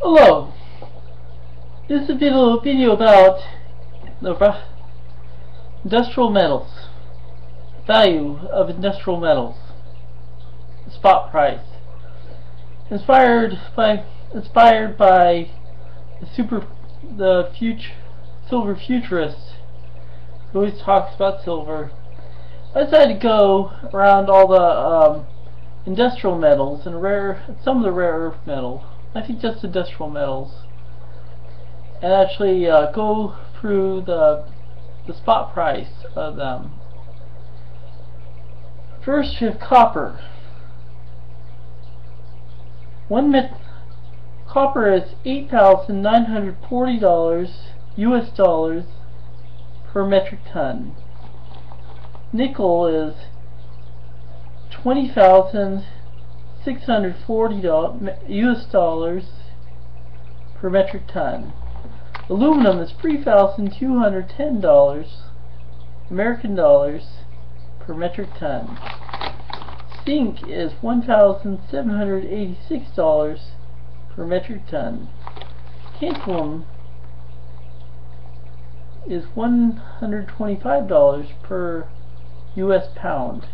Hello, this is a video about the industrial metals, value of industrial metals, spot price, inspired by the Silverfuturist, who always talks about silver. I decided to go around all the industrial metals and some of the rare earth metal. I think just industrial metals, and actually go through the spot price of them. First, we have copper. Copper is $8,940 US dollars per metric ton. Nickel is $20,640 US dollars per metric ton. Aluminum is $3,210 American dollars per metric ton. Zinc is $1,786 per metric ton. Tantalum is $125 per US pound.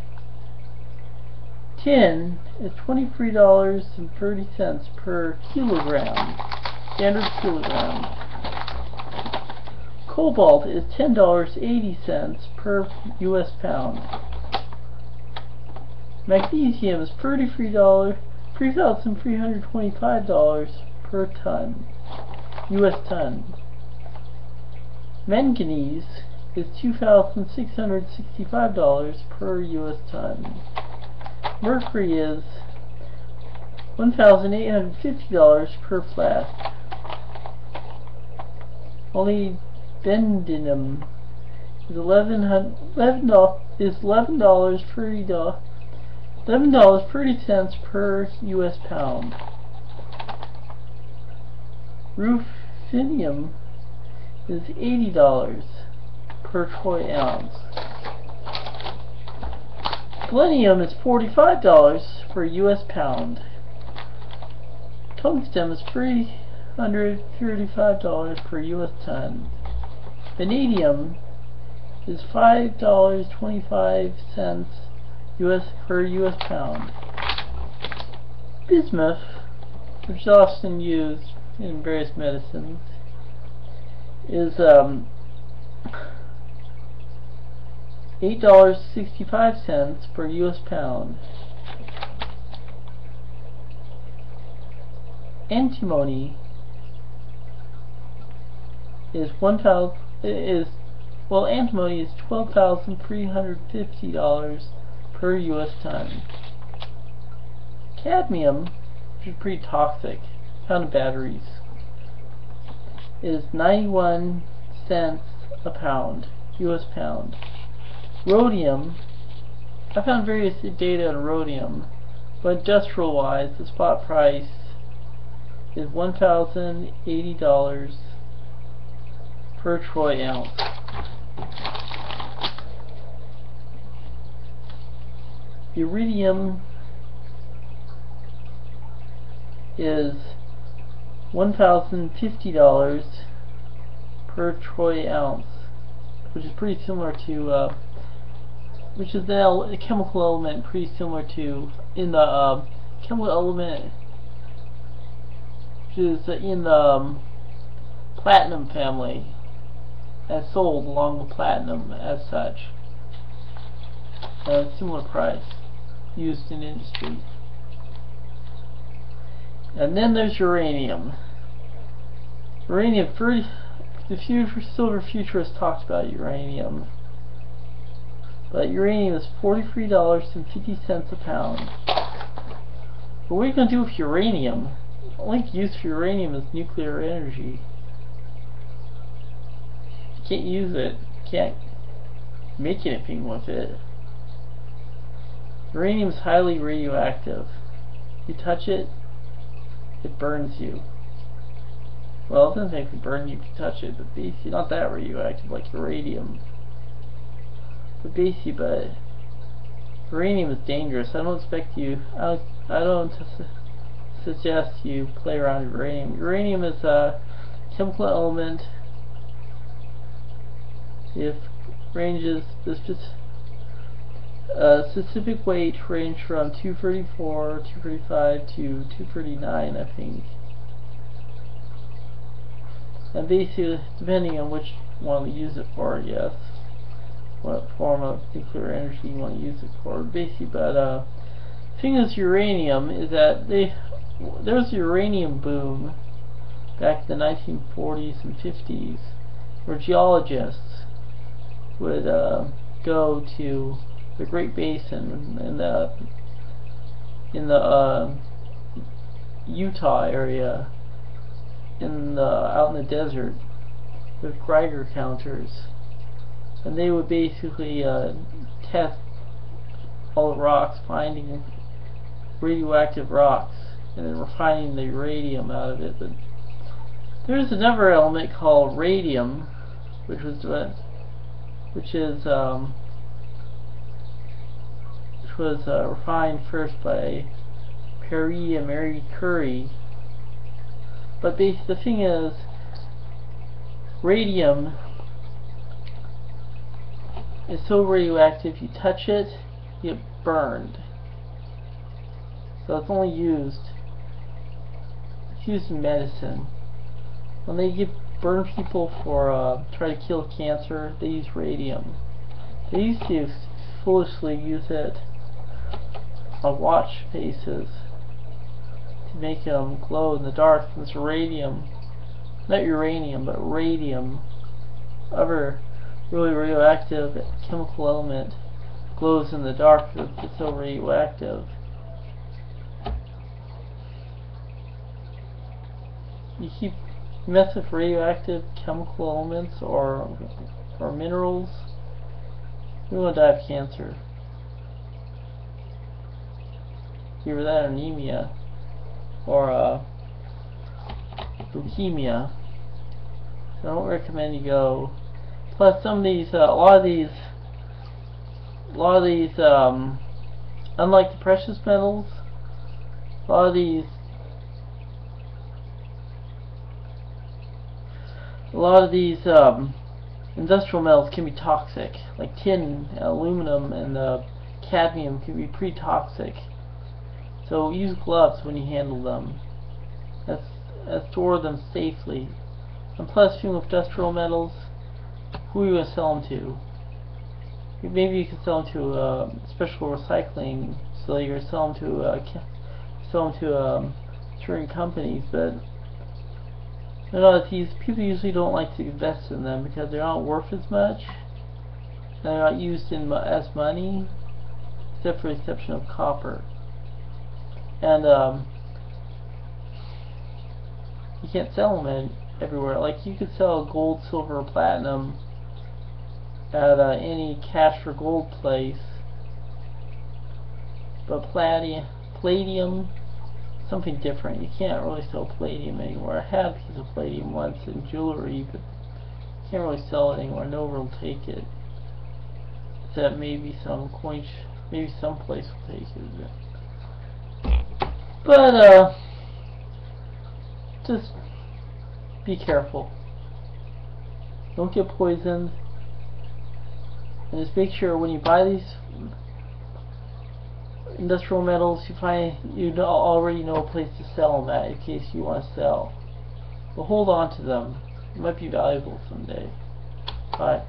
Tin is $23.30 per kilogram, standard kilogram. Cobalt is $10.80 per US pound. Magnesium is $3,325 per ton, US ton. Manganese is $2,665 per US ton. Mercury is $1,850 per flask. Molybdenum is $11.30 per US pound. Ruthenium is $80 per troy ounce. Selenium is $45 per US pound. Tungsten is $335 per US ton. Vanadium is $5.25 per US pound. Bismuth, which is often used in various medicines, is $8.65 per US pound. Antimony is antimony is $12,350 per US ton. Cadmium, which is pretty toxic, found in batteries, is 91 cents a pound, US pound. Rhodium, I found various data on rhodium, but industrial wise the spot price is $1,080 per troy ounce. Iridium is $1,050 per troy ounce, which is pretty similar to which is the chemical element pretty similar to in the chemical element which is in the platinum family, as sold along with platinum as such. Similar price used in industry. And then there's uranium. Uranium, the Silverfuturist talked about uranium. But uranium is $43.50 a pound. But what are you going to do with uranium? The only use for uranium is nuclear energy. You can't use it. You can't make anything with it. Uranium is highly radioactive. You touch it, it burns you. Well, it doesn't actually burn you if you touch it, but basically not that radioactive like uranium. But uranium is dangerous. I don't expect you. I don't suggest you play around with uranium. Uranium is a chemical element. It ranges, there's just a specific weight range from 234, 235 to 239, I think. And basically, depending on which one you use it for, yes, what form of nuclear energy you want to use it for, basically. But the thing is, uranium is that there was a uranium boom back in the 1940s and 50s, where geologists would go to the Great Basin in the Utah area, out in the desert, with Geiger counters, and they would basically test all the rocks, finding radioactive rocks, and then refining the uranium out of it. But there's another element called radium, which was refined first by Perry and Mary Curie. But basically, the thing is, radium is so radioactive, you touch it, you get burned. So it's only used in medicine. When they burn people for try to kill cancer, they use radium. They used to foolishly use it on watch faces to make them glow in the dark. This radium, not uranium, but radium, other really radioactive chemical element, glows in the dark because it's so radioactive. You mess with radioactive chemical elements or minerals, you're going to die of cancer. Either that or anemia, or leukemia. So I don't recommend you go. Plus, some of these, a lot of these, unlike the precious metals, a lot of these industrial metals can be toxic, like tin, aluminum, and cadmium can be pretty toxic. So use gloves when you handle them, and store them safely. And plus, with industrial metals, who are you going to sell them to? Maybe you can sell them to special recycling, so you're sell them to certain companies, but you know, these people usually don't like to invest in them because they're not worth as much. They're not used as money, except for the exception of copper. And you can't sell them everywhere. Like, you could sell gold, silver, or platinum at any cash for gold place, but palladium, something different. You can't really sell palladium anymore. I had a piece of palladium once in jewelry, but you can't really sell it anymore. No one will take it. Except maybe some coins, maybe some place will take it. But just be careful. Don't get poisoned. And just make sure when you buy these industrial metals, you already know a place to sell them at in case you want to sell. But hold on to them. It might be valuable someday. Bye.